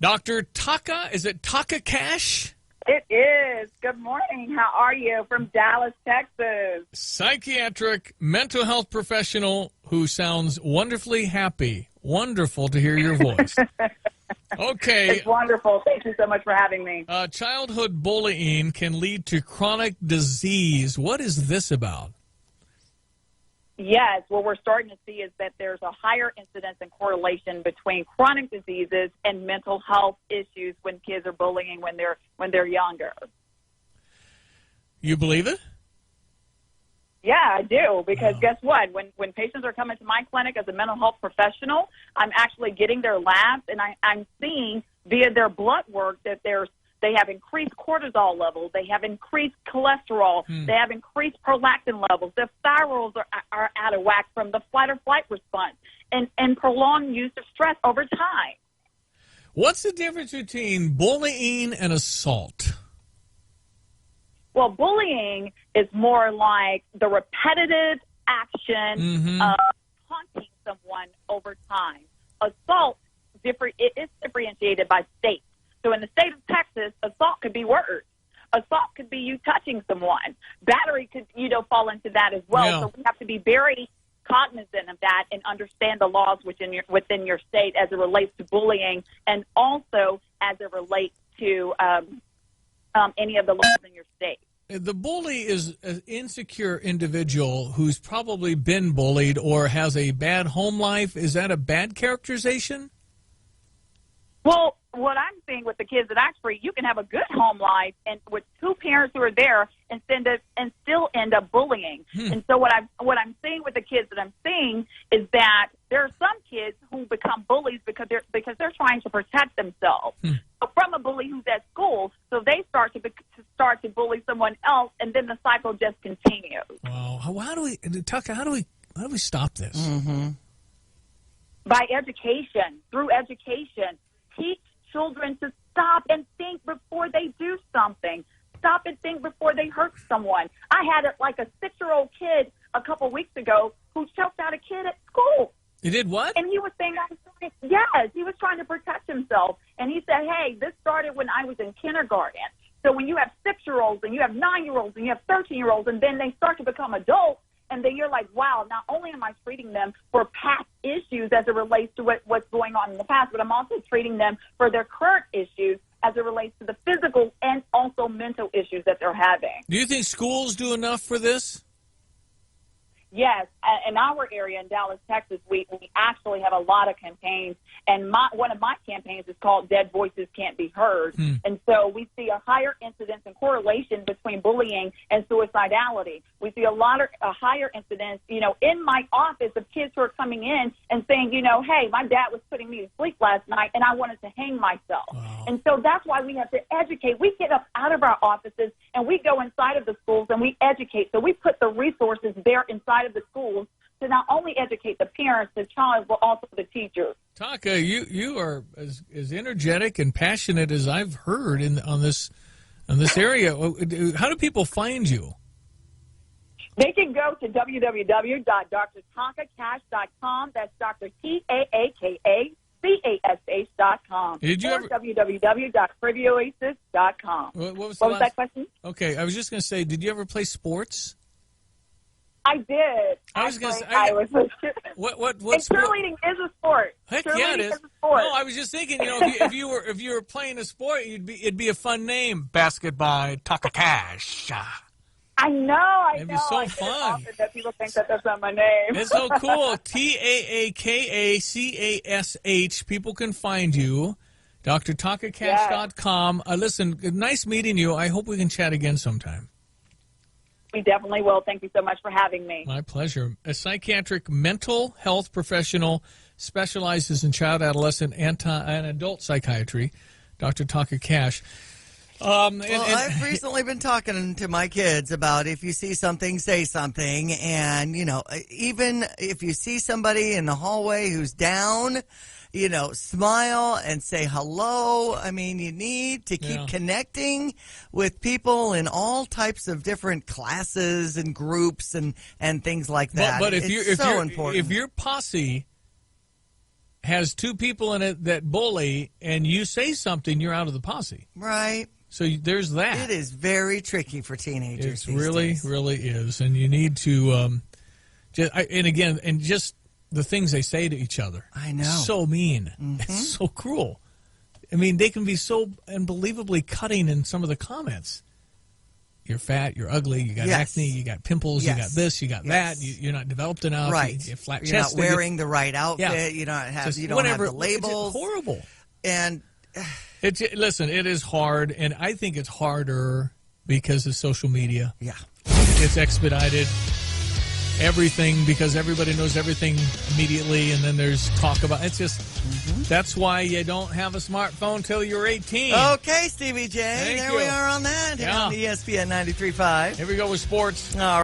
Dr. Taaka, is it Taaka Cash? It is. Good morning. How are you? From Dallas, Texas. Psychiatric mental health professional who sounds wonderfully happy. Wonderful to hear your voice. Okay. It's wonderful. Thank you so much for having me. Childhood bullying can lead to chronic disease. What is this about? Yes, what we're starting to see is that there's a higher incidence and correlation between chronic diseases and mental health issues when kids are bullying when they're younger. You believe it? Yeah, I do, because guess what? When patients are coming to my clinic as a mental health professional, I'm actually getting their labs, and I'm seeing via their blood work that they have increased cortisol levels, they have increased cholesterol, they have increased prolactin levels, their thyroids are out of whack from the fight or flight response, and prolonged use of stress over time. What's the difference between bullying and assault? Well, bullying is more like the repetitive action of taunting someone over time. Assault is differentiated by state. So in the state of Texas, assault could be words. Assault could be you touching someone. Battery could, fall into that as well. Yeah. So we have to be very cognizant of that and understand the laws within your state as it relates to bullying, and also as it relates to any of the laws in your state. The bully is an insecure individual who's probably been bullied or has a bad home life. Is that a bad characterization? Well, what I'm seeing with the kids that actually you can have a good home life and with two parents who are there and still end up bullying. And so what I'm seeing with the kids that I'm seeing is that there are some kids who become bullies because they're trying to protect themselves from a bully who's at school. So they start to bully someone else, and then the cycle just continues. Wow. How do we, Taaka? How do we stop this? By education, through education. Teach children to stop and think before they do something. Stop and think before they hurt someone. I had a 6-year-old kid a couple weeks ago who choked out a kid at school. You did what? And he was saying, yes, he was trying to protect himself. And he said, hey, this started when I was in kindergarten. So when you have 6-year-olds and you have 9-year-olds and you have 13-year-olds and then they start to become adults, and then you're like, wow, not only am I treating them for past issues as it relates to what's going on in the past, but I'm also treating them for their current issues as it relates to the physical and also mental issues that they're having. Do you think schools do enough for this? Yes, in our area in Dallas, Texas, we actually have a lot of campaigns, and one of my campaigns is called Dead Voices Can't Be Heard. And so we see a higher incidence and correlation between bullying and suicidality. We see a higher incidence, in my office of kids who are coming in and saying, hey, my dad was putting me to sleep last night and I wanted to hang myself. Wow. And so that's why we have to educate. We get up out of our offices and we go inside of the schools and we educate. So we put the resources there inside of the schools to not only educate the parents, the child, but also the teachers. Taaka, you are as energetic and passionate as I've heard on this area. How do people find you? They can go to www.drtaakacash.com. That's Dr. TAAKACASH.com. Did you ever www.privyoasis.com. What was that question? Okay, I was just going to say, did you ever play sports? I did. I was going to say, what cheerleading is a sport. Heck cheerleading yeah, it is. A sport. No, I was just thinking, if you were playing a sport, it'd be a fun name, Basketball Taaka Cash. I know. It'd be so fun. That people think that that's not my name. It's so cool. TAAKACASH. People can find you. DrTaakaCash.com. Listen, nice meeting you. I hope we can chat again sometime. We definitely will. Thank you so much for having me. My pleasure. A psychiatric mental health professional, specializes in child, adolescent, and adult psychiatry, Dr. Taaka Cash. I've recently been talking to my kids about if you see something, say something. And, even if you see somebody in the hallway who's down, smile and say hello. I mean, you need to keep connecting with people in all types of different classes and groups and things like that. But it's so important. If your posse has two people in it that bully, and you say something, you're out of the posse. Right. So there's that. It is very tricky for teenagers. It really is, and you need to. Just the things they say to each other. I know. So mean. Mm-hmm. It's so cruel. I mean, they can be so unbelievably cutting in some of the comments. You're fat, you're ugly, you got acne, you got pimples, you got this, you got that, you're not developed enough, right? You're flat You're chested, not wearing the right outfit, you don't have the labels. It's horrible. And listen, it is hard, and I think it's harder because of social media. Yeah. It's expedited everything because everybody knows everything immediately, and then there's talk about it's just that's why you don't have a smartphone till you're 18. Okay, Stevie J. Thank there you. we are on that. Yeah. On ESPN 93.5. Here we go with sports. All right.